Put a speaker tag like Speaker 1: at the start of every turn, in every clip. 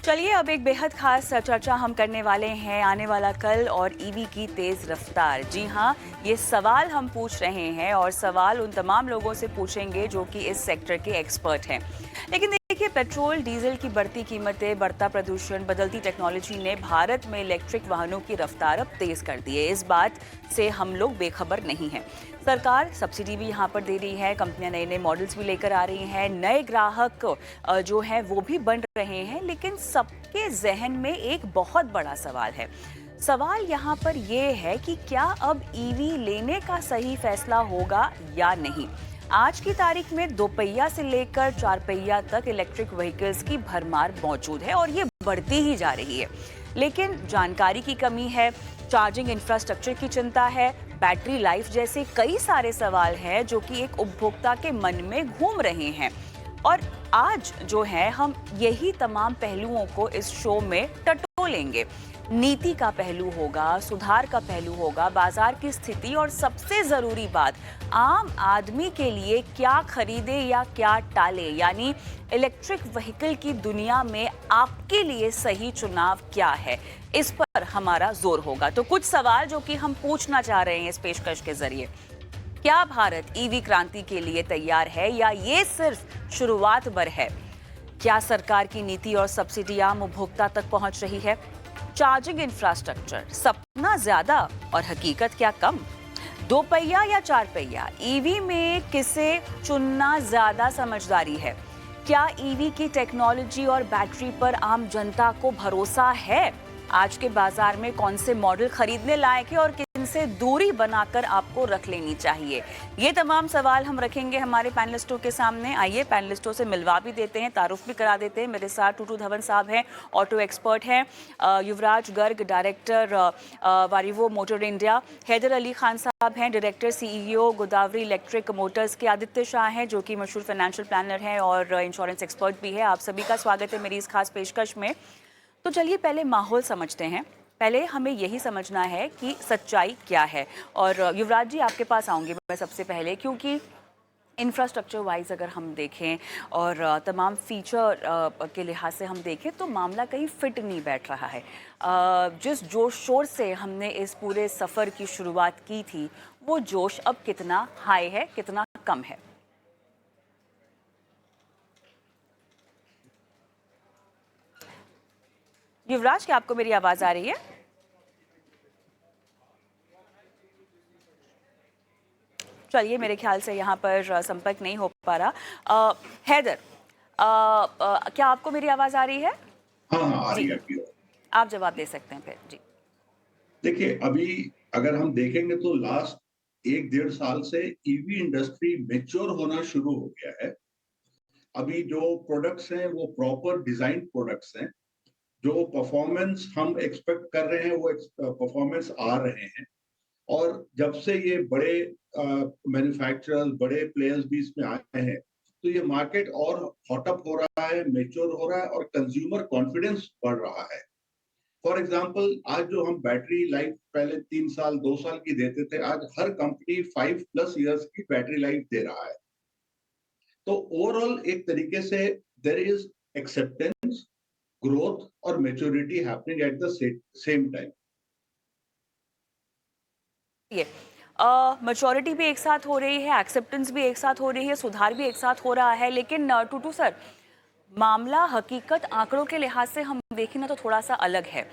Speaker 1: चलिए अब एक बेहद खास चर्चा हम करने वाले हैं, आने वाला कल और ईवी की तेज रफ्तार। जी हाँ, ये सवाल हम पूछ रहे हैं और सवाल उन तमाम लोगों से पूछेंगे जो कि इस सेक्टर के एक्सपर्ट हैं। लेकिन देखिए, पेट्रोल डीजल की बढ़ती कीमतें, बढ़ता प्रदूषण, बदलती टेक्नोलॉजी ने भारत में इलेक्ट्रिक वाहनों की रफ्तार अब तेज कर दी है। इस बात से हम लोग बेखबर नहीं हैं। सरकार सब्सिडी भी यहाँ पर दे रही है, कंपनियां नए नए मॉडल्स भी लेकर आ रही हैं, नए ग्राहक जो हैं वो भी बन रहे हैं। लेकिन सबके जहन में एक बहुत बड़ा सवाल है। सवाल यहाँ पर ये है कि क्या अब ईवी लेने का सही फैसला होगा या नहीं। आज की तारीख में दोपहिया से लेकर चार पहिया तक इलेक्ट्रिक व्हीकल्स की भरमार मौजूद है और ये बढ़ती ही जा रही है। लेकिन जानकारी की कमी है, चार्जिंग इंफ्रास्ट्रक्चर की चिंता है, बैटरी लाइफ जैसे कई सारे सवाल हैं जो कि एक उपभोक्ता के मन में घूम रहे हैं। और आज जो है हम यही तमाम पहलुओं को इस शो में टटोलेंगे। नीति का पहलू होगा, सुधार का पहलू होगा, बाजार की स्थिति और सबसे जरूरी बात, आम आदमी के लिए क्या खरीदे या क्या टाले, यानी इलेक्ट्रिक व्हीकल की दुनिया में आपके लिए सही चुनाव क्या है, इस पर हमारा जोर होगा। तो कुछ सवाल जो कि हम पूछना चाह रहे हैं इस पेशकश के जरिए। क्या भारत ईवी क्रांति के लिए तैयार है या ये सिर्फ शुरुआत भर है? क्या सरकार की नीति और सब्सिडी आम उपभोक्ता तक पहुंच रही है? चार्जिंग इंफ्रास्ट्रक्चर सपना ज्यादा और हकीकत क्या कम? दो पहिया या चार पहिया, ईवी में किसे चुनना ज्यादा समझदारी है? क्या ईवी की टेक्नोलॉजी और बैटरी पर आम जनता को भरोसा है? आज के बाजार में कौन से मॉडल खरीदने लायक है और किन से दूरी बनाकर आपको रख लेनी चाहिए? ये तमाम सवाल हम रखेंगे हमारे पैनलिस्टों के सामने। आइए पैनलिस्टों से मिलवा भी देते हैं, तारुफ भी करा देते हैं। मेरे साथ टूटू धवन साहब हैं, ऑटो एक्सपर्ट हैं, Yuvraj Garg director Varivo motor India, Haider Ali Khan sahab हैं director CEO Godavari electric motors के, आदित्य शाह हैं जो कि मशहूर फाइनेंशियल प्लानर हैं और इंश्योरेंस एक्सपर्ट भी है। आप सभी का स्वागत है मेरी इस खास पेशकश में। तो चलिए पहले माहौल समझते हैं। पहले हमें यही समझना है कि सच्चाई क्या है। और युवराज जी, आपके पास आऊँगी मैं सबसे पहले, क्योंकि इंफ्रास्ट्रक्चर वाइज अगर हम देखें और तमाम फीचर के लिहाज से हम देखें तो मामला कहीं फिट नहीं बैठ रहा है। जिस जोश शोर से हमने इस पूरे सफ़र की शुरुआत की थी, वो जोश अब कितना हाई है, कितना कम है? युवराज, क्या आपको मेरी आवाज़ आ रही है? चलिए, मेरे ख्याल से यहाँ पर संपर्क नहीं हो पा रहा। हैदर, क्या आपको मेरी आवाज़ आ रही है?
Speaker 2: हाँ, हाँ, आ रही
Speaker 1: जी,
Speaker 2: है आपकी।
Speaker 1: आप जवाब दे सकते हैं फिर। जी।
Speaker 2: देखिए, अभी अगर हम देखेंगे तो लास्ट 1 डेढ़ साल से ईवी इंडस्ट्री मैच्योर होना शुरू हो गया है। अभी जो प्रोडक्ट्स हैं, वो प्रॉपर डिज़ाइन प्रोडक्ट्स हैं। जो परफॉर्मेंस हम एक्सपेक्ट कर रहे हैं, वो परफॉर्मेंस आ रहे हैं। और जब से ये बड़े मैन्युफैक्चरर्स, बड़े प्लेयर्स भी इसमें आए हैं, तो ये मार्केट और हॉट अप हो रहा है, मैच्योर हो रहा है और कंज्यूमर कॉन्फिडेंस बढ़ रहा है। फॉर एग्जाम्पल, आज जो हम बैटरी लाइफ पहले 3 साल 2 साल की देते थे, आज हर कंपनी 5+ ईयर्स की बैटरी लाइफ दे रहा है। तो ओवरऑल एक तरीके से देयर इज एक्सेप्टेंस, ग्रोथ और maturity happening at the same time.
Speaker 1: ये मैच्योरिटी भी एक साथ हो रही है, एक्सेप्टेंस भी एक साथ हो रही है, सुधार भी एक साथ हो रहा है। लेकिन टूटू सर, मामला हकीकत आंकड़ों के लिहाज से हम देखें ना तो थोड़ा सा अलग है।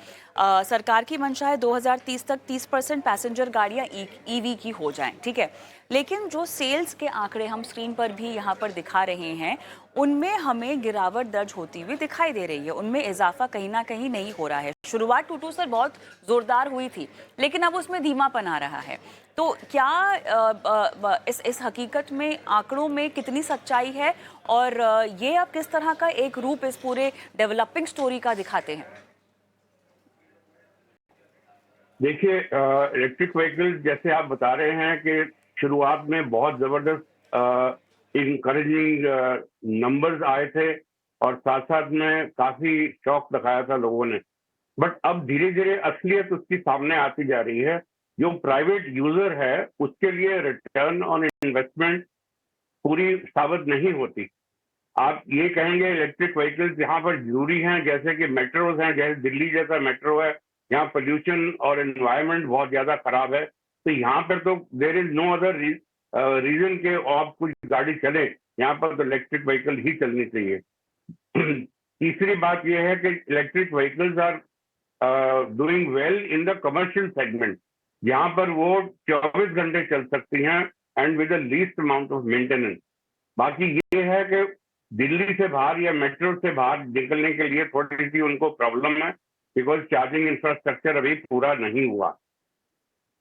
Speaker 1: सरकार की मंशा है 2030 तक 30% पैसेंजर गाड़ियां ईवी की हो जाएं, ठीक है। लेकिन जो सेल्स के आंकड़े हम स्क्रीन पर भी यहाँ पर दिखा रहे हैं, उनमें हमें गिरावट दर्ज होती हुई दिखाई दे रही है, उनमें इजाफा कहीं ना कहीं नहीं हो रहा है। शुरुआत टूटू सर बहुत जोरदार हुई थी, लेकिन अब उसमें धीमापन आ रहा है। तो क्या इस हकीकत में आंकड़ों में कितनी सच्चाई है और ये अब किस तरह का एक रूप इस पूरे डेवलपिंग स्टोरी का दिखाते हैं?
Speaker 3: देखिए, इलेक्ट्रिक व्हीकल जैसे आप बता रहे हैं कि शुरुआत में बहुत जबरदस्त इनकरेजिंग नंबर्स आए थे और साथ साथ में काफी शौक दिखाया था लोगों ने। बट अब धीरे धीरे असलियत उसकी सामने आती जा रही है। जो प्राइवेट यूजर है उसके लिए रिटर्न ऑन इन्वेस्टमेंट पूरी साबित नहीं होती। आप ये कहेंगे इलेक्ट्रिक व्हीकल्स यहाँ पर जरूरी हैं, जैसे कि मेट्रोज हैं, जैसे दिल्ली जैसा मेट्रो है, यहाँ पोल्यूशन और एनवायरनमेंट बहुत ज्यादा खराब है, तो यहाँ पर तो there is no other reason के आप कुछ गाड़ी चले, यहाँ पर तो इलेक्ट्रिक व्हीकल ही चलनी चाहिए। तीसरी बात यह है कि electric vehicles are doing well in the commercial segment, यहाँ पर वो 24 घंटे चल सकती हैं and with the least amount of maintenance. बाकी ये है कि दिल्ली से बाहर या मेट्रो से बाहर निकलने के लिए थोड़ी सी उनको प्रॉब्लम है, बिकॉज चार्जिंग इंफ्रास्ट्रक्चर अभी पूरा नहीं हुआ।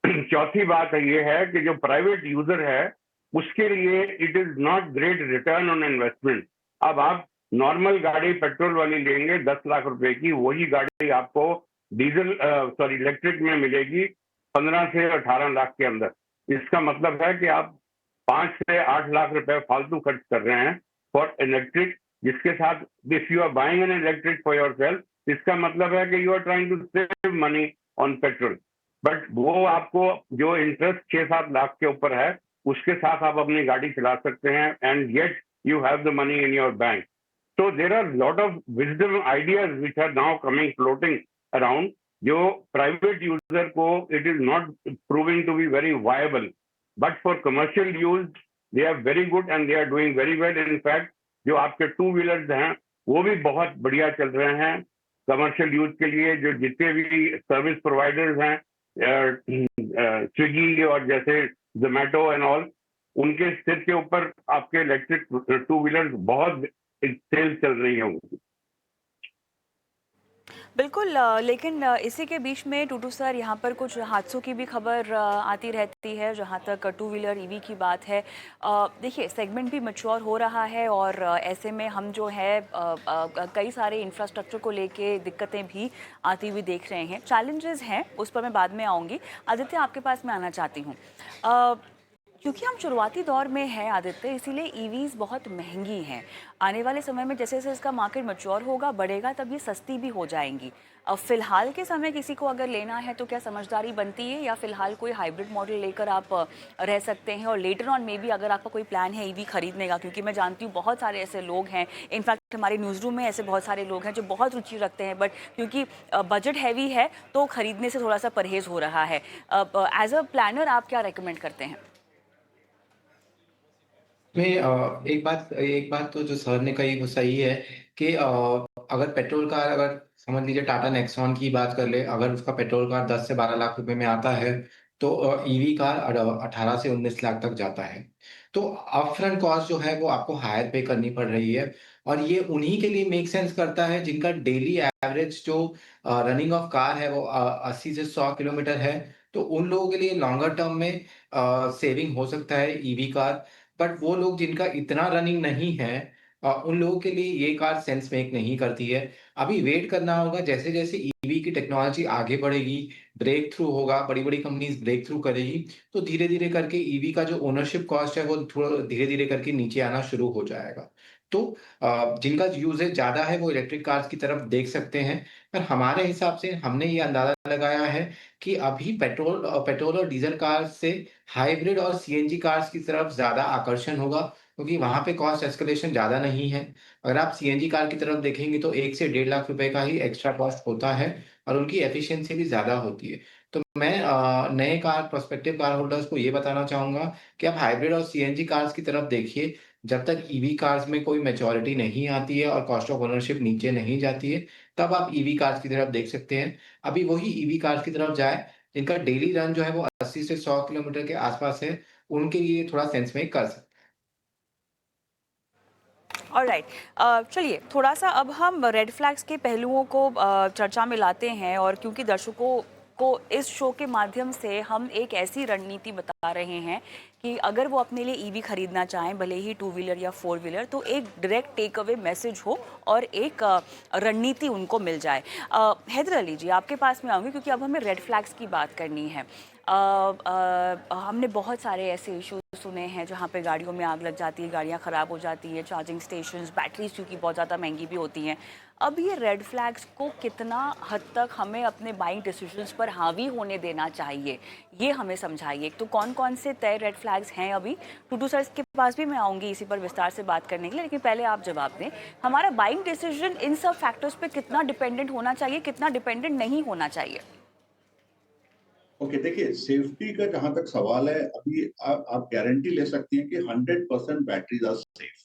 Speaker 3: चौथी बात ये है कि जो प्राइवेट यूजर है उसके लिए it is not great return on investment. अब आप नॉर्मल गाड़ी पेट्रोल वाली लेंगे 10 लाख रुपए की, वही गाड़ी आपको डीजल इलेक्ट्रिक में मिलेगी 15 से 18 लाख के अंदर। इसका मतलब है कि आप 5 से 8 लाख रुपए फालतू खर्च कर रहे हैं फॉर इलेक्ट्रिक, जिसके साथ if you are buying an electric for yourself, इसका मतलब है कि you are trying to save money on petrol, but वो आपको जो इंटरेस्ट 6-7 लाख के ऊपर है उसके साथ आप अपनी गाड़ी चला सकते हैं and yet you have the money in your bank. So there are a lot of wisdom ideas which are now coming floating around. जो private user को it is not proving to be very viable, but for commercial use they are very good and they are doing very well. In fact, जो आपके 2 wheelers हैं वो भी बहुत बढ़िया चल रहे हैं कमर्शियल यूज के लिए। जो जितने भी सर्विस प्रोवाइडर्स हैं स्विगी और जैसे जोमेटो एंड ऑल, उनके सिर के ऊपर आपके इलेक्ट्रिक 2 व्हीलर्स बहुत सेल चल रही है उनकी।
Speaker 1: बिल्कुल, लेकिन इसी के बीच में टूटू सर यहाँ पर कुछ हादसों की भी खबर आती रहती है जहाँ तक 2 व्हीलर ईवी की बात है। देखिए, सेगमेंट भी मैच्योर हो रहा है और ऐसे में हम जो है कई सारे इंफ्रास्ट्रक्चर को लेके दिक्कतें भी आती हुई देख रहे हैं। चैलेंजेस हैं, उस पर मैं बाद में आऊँगी। आदित्य, आपके पास मैं आना चाहती हूँ क्योंकि हम शुरुआती दौर में हैं आदित्य, इसीलिए ईवीज़ बहुत महंगी हैं। आने वाले समय में जैसे जैसे इसका मार्केट मैच्योर होगा, बढ़ेगा, तब ये सस्ती भी हो जाएंगी। अब फिलहाल के समय किसी को अगर लेना है तो क्या समझदारी बनती है, या फिलहाल कोई हाइब्रिड मॉडल लेकर आप रह सकते हैं और लेटर ऑन में भी अगर आपका कोई प्लान है ईवी खरीदने का? क्योंकि मैं जानती हूँ बहुत सारे ऐसे लोग हैं, इनफैक्ट हमारे न्यूज़ रूम में ऐसे बहुत सारे लोग हैं जो बहुत रुचि रखते हैं, बट क्योंकि बजट हैवी है तो खरीदने से थोड़ा सा परहेज़ हो रहा है। एज अ प्लानर आप क्या रिकमेंड करते हैं?
Speaker 4: में एक बात तो जो सर ने कही वो सही है कि अगर पेट्रोल कार, अगर समझ लीजिए टाटा नेक्सॉन की बात कर ले, अगर उसका पेट्रोल कार 10 से 12 लाख रुपए में आता है तो ईवी कार 18 से 19 लाख तक जाता है। तो अपफ्रंट कॉस्ट जो है वो आपको हायर पे करनी पड़ रही है, और ये उन्हीं के लिए मेक सेंस करता है जिनका डेली एवरेज जो रनिंग ऑफ कार है वो 80 से 100 किलोमीटर है। तो उन लोगों के लिए लॉन्गर टर्म में सेविंग हो सकता है ईवी कार। बट वो लोग जिनका इतना रनिंग नहीं है, उन लोगों के लिए ये कार सेंस मेक नहीं करती है। अभी वेट करना होगा, जैसे-जैसे ईवी की टेक्नोलॉजी आगे बढ़ेगी, ब्रेक थ्रू होगा, बड़ी-बड़ी कंपनीज़ ब्रेक थ्रू करेगी, तो धीरे-धीरे करके ईवी का जो ओनरशिप कॉस्ट है वो थोड़ा धीरे-धीरे करके नीचे आना शुरू हो जाएगा। तो जिनका यूसेज ज़्यादा है वो इलेक्ट्रिक कार्स की तरफ देख सकते हैं। पर हमारे हिसाब से हमने ये अंदाज़ा लगाया है कि अभी पेट्रोल और डीज़ल कार से हाइब्रिड और सीएनजी कार्स की तरफ ज़्यादा आकर्षण होगा, क्योंकि वहाँ पे कॉस्ट एस्केलेशन ज़्यादा नहीं है। अगर आप सीएनजी कार की तरफ देखेंगे तो 1 से 1.5 लाख रुपए का ही एक्स्ट्रा कॉस्ट होता है और उनकी एफिशिएंसी भी ज़्यादा होती है। तो मैं नए प्रोस्पेक्टिव कार होल्डर्स को ये बताना चाहूँगा कि आप हाइब्रिड और सीएनजी कार्स की तरफ देखिए। जब तक ईवी कार्स में कोई मैच्योरिटी नहीं आती है और कॉस्ट ऑफ ओनरशिप नीचे नहीं जाती है, तब आप ईवी कार्स की तरफ देख सकते हैं। अभी वही ईवी कार्स की तरफ जाएँ जिनका डेली रन जो है वो 80 से 100 किलोमीटर के आसपास है, उनके लिए थोड़ा सेंस मेक कर सकते हैं।
Speaker 1: ऑलराइट, चलिए थोड़ा सा अब हम रेड फ्लैग्स के पहलुओं को चर्चा में लाते हैं, और क्योंकि दर्शकों को इस शो के माध्यम से हम एक ऐसी रणनीति बता रहे हैं कि अगर वो अपने लिए ईवी खरीदना चाहें, भले ही 2 व्हीलर या 4 व्हीलर, तो एक डायरेक्ट टेक अवे मैसेज हो और एक रणनीति उनको मिल जाए। हैदर अली जी, आपके पास में आऊँगी क्योंकि अब हमें रेड फ्लैग्स की बात करनी है। हमने बहुत सारे ऐसे इश्यूज सुने हैं जहाँ पे गाड़ियों में आग लग जाती है, गाड़ियाँ ख़राब हो जाती है, चार्जिंग स्टेशंस, बैटरीज क्योंकि बहुत ज़्यादा महंगी भी होती हैं। अब ये रेड फ्लैग्स को कितना हद तक हमें अपने बाइंग डिसीजंस पर हावी होने देना चाहिए, ये हमें समझाइए। तो कौन कौन से तय रेड फ्लैग्स हैं अभी? टूटू सर के पास भी मैं आऊँगी इसी पर विस्तार से बात करने के लिए, लेकिन पहले आप जवाब दें। हमारा बाइंग डिसीजन इन सब फैक्टर्स पे कितना डिपेंडेंट होना चाहिए, कितना डिपेंडेंट नहीं होना चाहिए?
Speaker 2: ओके, देखिए सेफ्टी का जहां तक सवाल है, अभी आप गारंटी ले सकती हैं कि 100% बैटरीज आर सेफ,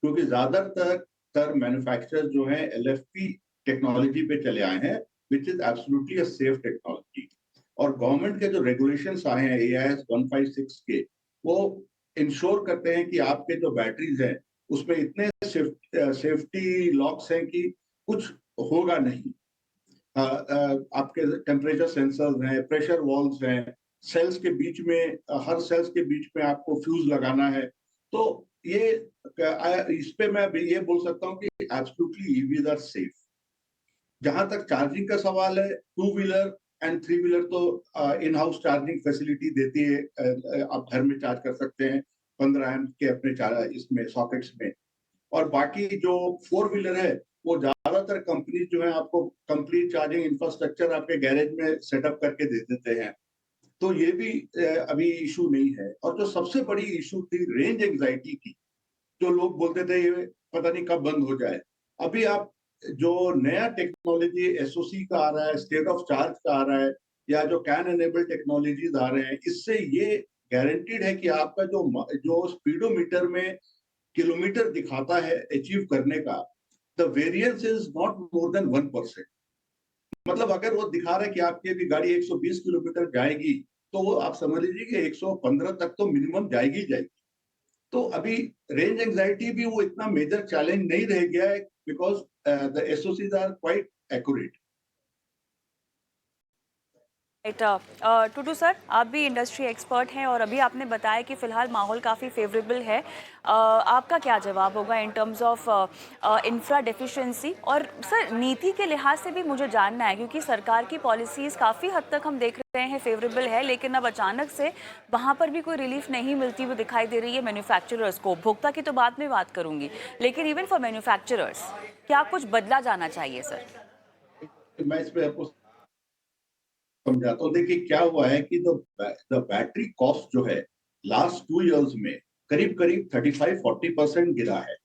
Speaker 2: क्योंकि ज्यादातर मैन्युफैक्चरर्स जो हैं एलएफपी टेक्नोलॉजी पे चले आए हैं, which is absolutely a safe technology. और गवर्नमेंट के जो रेगुलेशंस आए हैं AIS 156 के, वो इंश्योर करते हैं कि आपके जो बैटरीज हैं उसमें इतने सेफ्टी लॉक्स हैं कि कुछ होगा नहीं। आपके टेम्परेचर सेंसर्स हैं, प्रेशर वॉल्व्स हैं, सेल्स के बीच में हर सेल्स के बीच में आपको फ्यूज लगाना है। तो ये इस पे मैं ये बोल सकता हूँ कि एब्सोल्युटली ईवीज आर सेफ। जहां तक चार्जिंग का सवाल है, 2 व्हीलर एंड 3 व्हीलर तो इन हाउस चार्जिंग फैसिलिटी देती है। आप घर में चार्ज कर सकते हैं 15 एम्प के अपने इसमें सॉकेट्स में। और बाकी जो 4 व्हीलर है, वो ज्यादातर कंपनी जो है आपको कंप्लीट चार्जिंग इंफ्रास्ट्रक्चर आपके गैरेज में सेटअप करके दे देते हैं। तो ये भी अभी इशू नहीं है। और जो सबसे बड़ी इशू थी रेंज एंजाइटी की, जो लोग बोलते थे ये पता नहीं कब बंद हो जाए, अभी आप जो नया टेक्नोलॉजी एसओसी का आ रहा है, स्टेट ऑफ चार्ज का आ रहा है, या जो कैन एनेबल टेक्नोलॉजीज आ रहे हैं, इससे ये गारंटीड है कि आपका जो स्पीडोमीटर में किलोमीटर दिखाता है अचीव करने का, the variance is not more than 1%। मतलब अगर वो दिखा रहा है कि आपकी भी गाड़ी 120 किलोमीटर जाएगी, तो वो आप समझ लीजिए कि 115 तक तो मिनिमम जाएगी जाएगी। तो अभी रेंज एंजाइटी भी वो इतना मेजर चैलेंज नहीं रह गया है, बिकॉज द एसओसीज आर क्वाइट एक्यूरेट।
Speaker 1: राइट। टूटू सर, आप भी इंडस्ट्री एक्सपर्ट हैं और अभी आपने बताया कि फ़िलहाल माहौल काफ़ी फेवरेबल है। आपका क्या जवाब होगा in terms of infra deficiency? और सर नीति के लिहाज से भी मुझे जानना है, क्योंकि सरकार की पॉलिसीज़ काफ़ी हद तक हम देख रहे हैं फेवरेबल है, लेकिन अब अचानक से वहाँ पर भी कोई रिलीफ नहीं मिलती हुई दिखाई दे रही है मैन्युफैक्चरर्स को। उपभोक्ता की तो बाद में बात करूँगी, लेकिन इवन फॉर मैन्युफैक्चरर्स क्या कुछ बदला जाना चाहिए सर?
Speaker 2: मैं इसमें आपको समझाता हूँ। देखिए क्या हुआ है कि द बैटरी कॉस्ट जो है लास्ट 2 इयर्स में करीब करीब 35-40% गिरा है,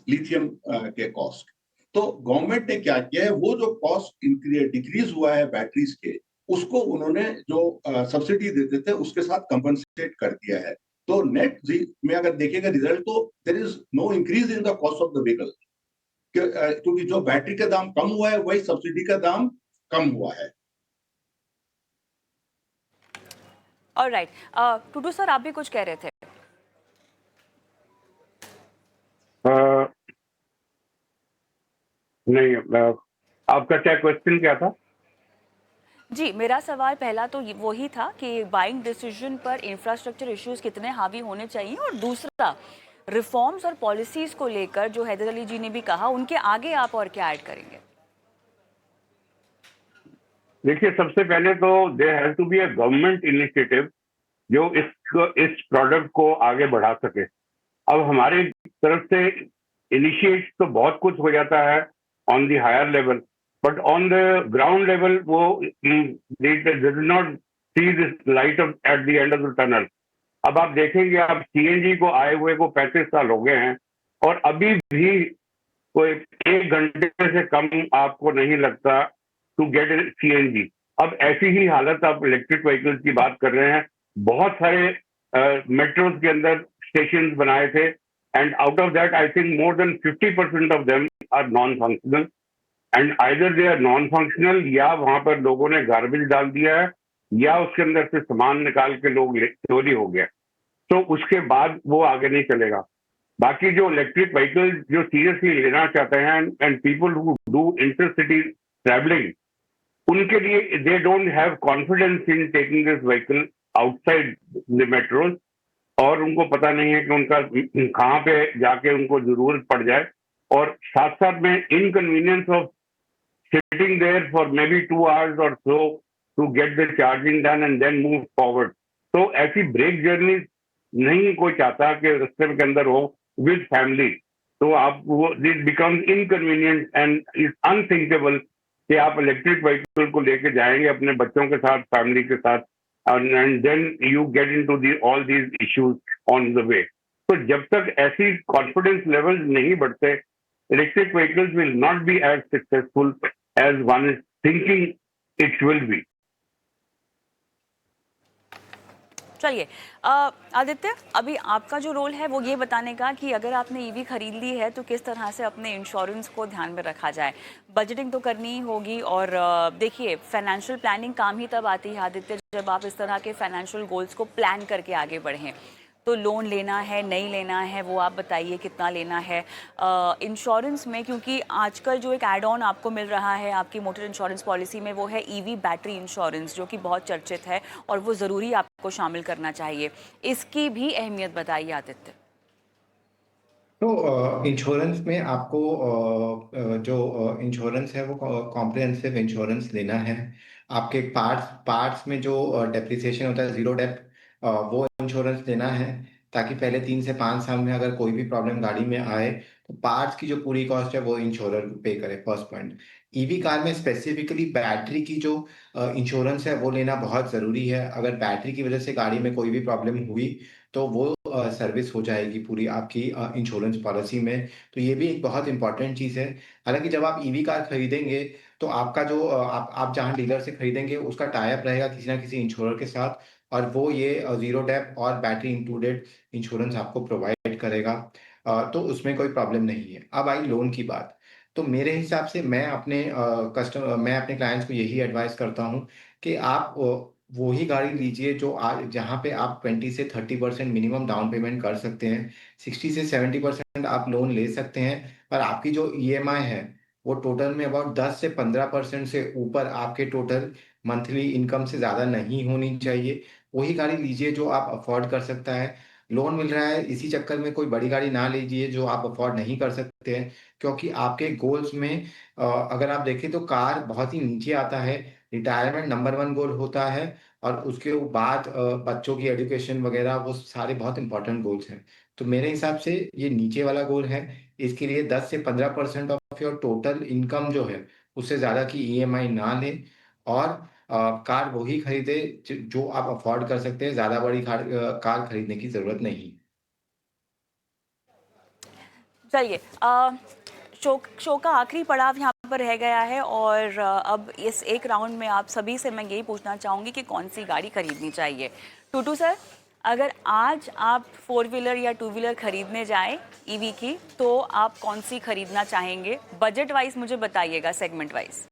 Speaker 2: लिथियम के कॉस्ट। तो गवर्नमेंट ने क्या किया है, वो जो कॉस्ट डिक्रीज हुआ है बैटरीज के, उसको उन्होंने जो सब्सिडी देते थे उसके साथ कंपनसेट कर दिया है। तो नेट में अगर देखिएगा रिजल्ट, तो there is no increase in the cost of the vehicle, क्योंकि जो बैटरी का दाम कम हुआ है वही सब्सिडी का दाम कम हुआ है।
Speaker 1: ऑलराइट। टूटू सर, आप भी कुछ कह रहे थे?
Speaker 3: नहीं, आपका क्या क्वेश्चन क्या था?
Speaker 1: जी, मेरा सवाल पहला तो वही था कि बाइंग डिसीजन पर इंफ्रास्ट्रक्चर इश्यूज कितने हावी होने चाहिए, और दूसरा रिफॉर्म्स और पॉलिसीज को लेकर जो हैदर अली जी ने भी कहा, उनके आगे आप और क्या ऐड करेंगे?
Speaker 3: देखिए, सबसे पहले तो there has to be a government initiative जो इस प्रोडक्ट को आगे बढ़ा सके। अब हमारी तरफ से इनिशिएट तो बहुत कुछ हो जाता है on the higher level, but on the ground level वो does not see this light at the end of the tunnel. अब आप देखेंगे, आप सीएनजी को आए हुए को 35 साल हो गए हैं, और अभी भी कोई 1 घंटे से कम आपको नहीं लगता टू गेट सीएनजी। अब ऐसी ही हालत आप इलेक्ट्रिक व्हीकल्स की बात कर रहे हैं। बहुत सारे मेट्रोज के अंदर स्टेशन बनाए थे, and out of that I think more than 50% of them are non functional, and either they are non functional, या वहां पर लोगों ने गार्बेज डाल दिया है, या उसके अंदर से सामान निकाल के लोग चोरी हो गया। तो उसके बाद वो आगे नहीं चलेगा। बाकी जो इलेक्ट्रिक व्हीकल जो सीरियसली लेना चाहते हैं, and people who do intercity travelling, उनके लिए they don't have confidence in taking this vehicle outside the metros, और उनको पता नहीं है कि उनका कहाँ पे जाके उनको जरूरत पड़ जाए, और साथ साथ में inconvenience of sitting there for maybe 2 hours और सो to get the charging done and then move forward. तो ऐसी ब्रेक जर्नी नहीं कोई चाहता कि रास्ते के अंदर हो विद फैमिली, तो आप वो this becomes inconvenient and is unthinkable कि आप इलेक्ट्रिक व्हीकल को लेके जाएंगे अपने बच्चों के साथ, फैमिली के साथ, and then you get into all these issues on the way. तो जब तक ऐसी कॉन्फिडेंस लेवल नहीं बढ़ते, electric vehicles will not be as successful as one is thinking it will be.
Speaker 1: चलिए आदित्य, अभी आपका जो रोल है वो ये बताने का कि अगर आपने ईवी खरीद ली है तो किस तरह से अपने इंश्योरेंस को ध्यान में रखा जाए. बजटिंग तो करनी ही होगी, और देखिए फाइनेंशियल प्लानिंग काम ही तब आती है आदित्य जब आप इस तरह के फाइनेंशियल गोल्स को प्लान करके आगे बढ़ें. तो लोन लेना है, नहीं लेना है, वो आप बताइए कितना लेना है. इंश्योरेंस में क्योंकि आजकल जो एक एड ऑन आपको मिल रहा है आपकी मोटर इंश्योरेंस पॉलिसी में वो है ईवी बैटरी इंश्योरेंस, जो कि बहुत चर्चित है और वो ज़रूरी आपको शामिल करना चाहिए. इसकी भी अहमियत बताइए आदित्य.
Speaker 4: तो इंश्योरेंस में आपको जो इंश्योरेंस है वो कॉम्प्रिहेंसिव इंश्योरेंस लेना है. आपके पार्ट्स में जो डेप्रिसिएशन होता है, जीरो डेप, वो इंश्योरेंस लेना है, ताकि पहले 3 से 5 साल में अगर कोई भी प्रॉब्लम गाड़ी में आए तो पार्ट्स की जो पूरी कॉस्ट है वो इंश्योरर पे करे. First point. ईवी कार में स्पेसिफिकली बैटरी की जो इंश्योरेंस है वो लेना बहुत ज़रूरी है. अगर बैटरी की वजह से गाड़ी में कोई भी प्रॉब्लम हुई तो वो सर्विस हो जाएगी पूरी आपकी इंश्योरेंस पॉलिसी में. तो ये भी एक बहुत इंपॉर्टेंट चीज़ है. हालांकि जब आप ईवी कार खरीदेंगे तो आपका जो आप जहां डीलर से खरीदेंगे उसका टाई अप रहेगा किसी ना किसी इंश्योरर के साथ, और वो ये जीरो डेप और बैटरी इंक्लूडेड इंश्योरेंस आपको प्रोवाइड करेगा. तो उसमें कोई प्रॉब्लम नहीं है. अब आई लोन की बात. तो मेरे हिसाब से मैं अपने क्लाइंट्स को यही एडवाइस करता हूँ कि आप वो ही गाड़ी लीजिए जो आज जहाँ पे आप 20 से 30% मिनिमम डाउन पेमेंट कर सकते हैं, 60 से 70% आप लोन ले सकते हैं, पर आपकी जो ईएमआई है वो टोटल में अबाउट 10 से 15% से ऊपर आपके टोटल मंथली इनकम से ज़्यादा नहीं होनी चाहिए. वही गाड़ी लीजिए जो आप अफोर्ड कर सकता है. लोन मिल रहा है इसी चक्कर में कोई बड़ी गाड़ी ना लीजिए जो आप अफोर्ड नहीं कर सकते हैं, क्योंकि आपके गोल्स में अगर आप देखें तो कार बहुत ही नीचे आता है. रिटायरमेंट नंबर 1 गोल होता है, और उसके बाद बच्चों की एजुकेशन वगैरह वो सारे बहुत इंपॉर्टेंट गोल्स हैं. तो मेरे हिसाब से ये नीचे वाला गोल है. इसके लिए 10 से 15% ऑफ योर टोटल इनकम जो है उससे ज़्यादा की ईएमआई ना लें, और कार वही खरीदे जो आप अफोर्ड कर सकते हैं. ज़्यादा बड़ी कार खरीदने की ज़रूरत नहीं.
Speaker 1: चलिए शो का आखिरी पड़ाव यहाँ पर रह गया है, और अब इस एक राउंड में आप सभी से मैं यही पूछना चाहूँगी कि कौन सी गाड़ी खरीदनी चाहिए. टूटू सर, अगर आज आप 4 व्हीलर या 2 व्हीलर खरीदने जाएं ईवी की, तो आप कौन सी खरीदना चाहेंगे? बजट वाइज मुझे बताइएगा, सेगमेंट वाइज.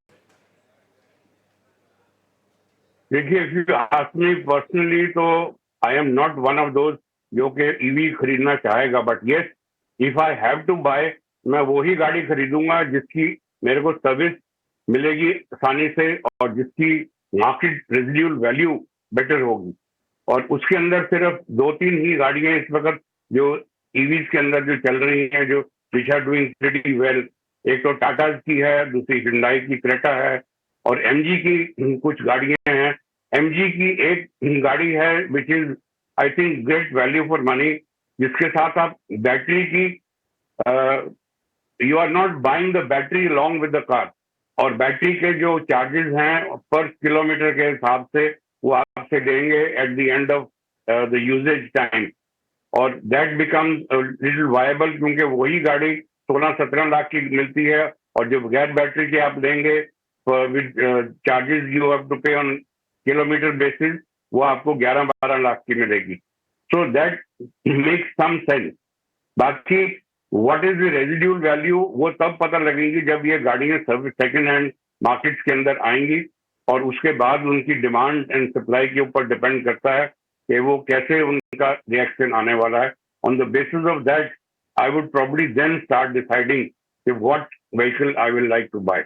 Speaker 3: देखिए, if you ask me personally तो I am not one of those जो कि ईवी खरीदना चाहेगा, but yes, if I have to buy, मैं वही गाड़ी खरीदूंगा जिसकी मेरे को सर्विस मिलेगी आसानी से और जिसकी मार्केट रेजिड्यूल वैल्यू बेटर होगी. और उसके अंदर सिर्फ 2-3 ही गाड़ियां इस वक्त जो ईवीज के अंदर जो चल रही हैं, जो which are doing pretty well. एक तो टाटा की है, दूसरी हिंडाई की क्रेटा है, और एमजी की कुछ गाड़ियां हैं. एमजी की एक गाड़ी है which is I think great value for money, जिसके साथ आप बैटरी की you are not buying the battery along with the car, और बैटरी के जो चार्जेस हैं पर किलोमीटर के हिसाब से वो आपसे देंगे at the end of the usage time, और दैट बिकम्स लिटिल वायबल, क्योंकि वही गाड़ी 16-17 लाख की मिलती है, और जो बगैर बैटरी के आप लेंगे with charges you have to pay on kilometre basis, वो आपको 11-12 लाख की मिलेगी. So that makes some sense. बाकी what is the residual value वो तब पता लगेगी जब ये गाड़ियां सर्विस सेकंड हैंड मार्केट्स के अंदर आएंगी, और उसके बाद उनकी डिमांड एंड सप्लाई के ऊपर डिपेंड करता है कि वो कैसे उनका रिएक्शन आने वाला है. On the basis of that I would probably then start deciding कि what vehicle I will like to buy.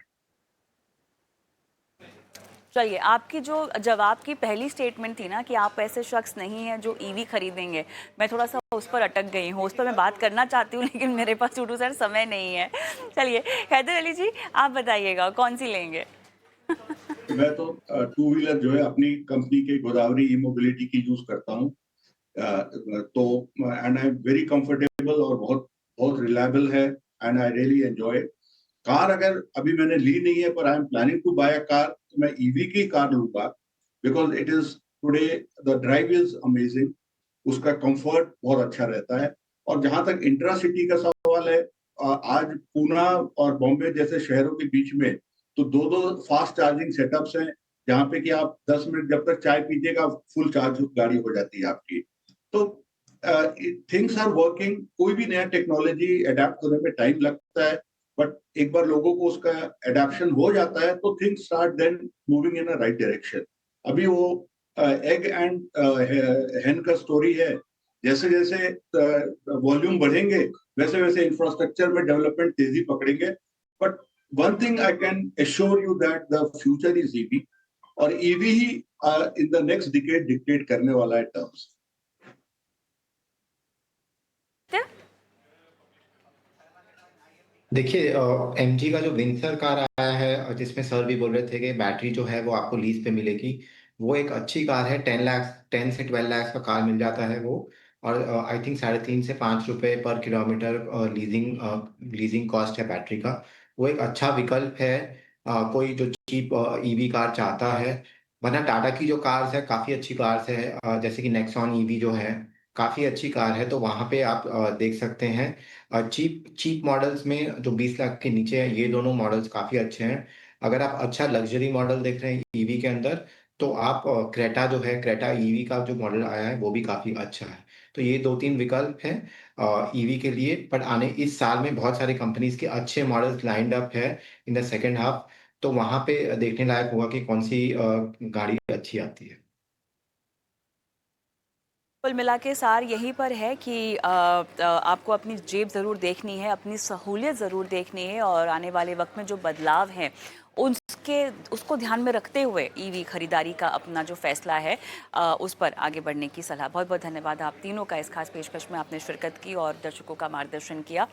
Speaker 1: चलिए, आपकी जो जवाब की पहली स्टेटमेंट थी ना कि आप ऐसे शख्स नहीं हैं जो ईवी खरीदेंगे, मैं थोड़ा सा उस पर अटक गई हूँ. उस पर मैं बात करना चाहती हूँ लेकिन मेरे पास टूटू सर समय नहीं है. चलिए हैदर अली जी, आप बताइएगा कौन सी लेंगे.
Speaker 2: मैं तो टू व्हीलर जो है अपनी कंपनी के गोदावरी ई मोबिलिटी की यूज करता हूँ। तो and I am very comfortable और बहुत बहुत रिलायबल है and I really enjoy. Car अगर अभी मैंने ली नहीं है पर I am planning to buy a car, तो मैं ईवी की कार लूंगा because it is today the drive is amazing, उसका कंफर्ट बहुत अच्छा रहता है। और जहां तक इंट्रा सिटी का सवाल है, आज पूना और बॉम्बे जैसे शहरों के बीच में तो दो दो फास्ट चार्जिंग सेटअप्स हैं, जहां पे कि आप 10 मिनट जब तक चाय पीजिएगा फुल चार्ज गाड़ी हो जाती है आपकी। तो थिंग्स आर वर्किंग। कोई भी नया टेक्नोलॉजी अडेप्ट होने में टाइम लगता है, बट एक बार लोगों को उसका एडेप्शन हो जाता है तो things start then moving in a right direction. अभी वो एग एंड हेन का स्टोरी है, जैसे जैसे वॉल्यूम बढ़ेंगे वैसे वैसे इंफ्रास्ट्रक्चर में डेवलपमेंट तेजी पकड़ेंगे। But one thing I can assure you that the future is EV, और ईवी ही in the next decade dictate करने वाला है टर्म्स।
Speaker 4: देखिए एमजी का जो विंसर कार आया है जिसमें सर भी बोल रहे थे कि बैटरी जो है वो आपको लीज पे मिलेगी, वो एक अच्छी कार है। 10 से 12 लाख का कार मिल जाता है वो। और आई थिंक 3.5 से 5 रुपए पर किलोमीटर लीजिंग कॉस्ट है बैटरी का। वो एक अच्छा विकल्प है कोई जो चीप ईवी कार चाहता है। वरना टाटा की जो कार्स है काफ़ी अच्छी कार्स है, जैसे कि नेक्सॉन ईवी जो है काफ़ी अच्छी कार है, तो वहाँ पे आप देख सकते हैं। चीप चीप मॉडल्स में जो 20 लाख के नीचे है, ये दोनों मॉडल्स काफ़ी अच्छे हैं। अगर आप अच्छा लग्जरी मॉडल देख रहे हैं ईवी के अंदर, तो आप क्रेटा जो है, क्रेटा ईवी का जो मॉडल आया है वो भी काफ़ी अच्छा है। तो ये 2-3 विकल्प हैं ईवी के लिए। बट आने इस साल में बहुत सारी कंपनीज के अच्छे मॉडल्स लाइंड अप है इन द सेकेंड हाफ। तो वहाँ पे देखने लायक होगा कि कौन सी गाड़ी अच्छी आती है।
Speaker 1: कुल मिला के सार यहीं पर है कि आपको अपनी जेब ज़रूर देखनी है, अपनी सहूलियत ज़रूर देखनी है, और आने वाले वक्त में जो बदलाव हैं उसको ध्यान में रखते हुए ईवी खरीदारी का अपना जो फैसला है उस पर आगे बढ़ने की सलाह। बहुत बहुत धन्यवाद आप तीनों का इस खास पेशकश में आपने शिरकत की और दर्शकों का मार्गदर्शन किया।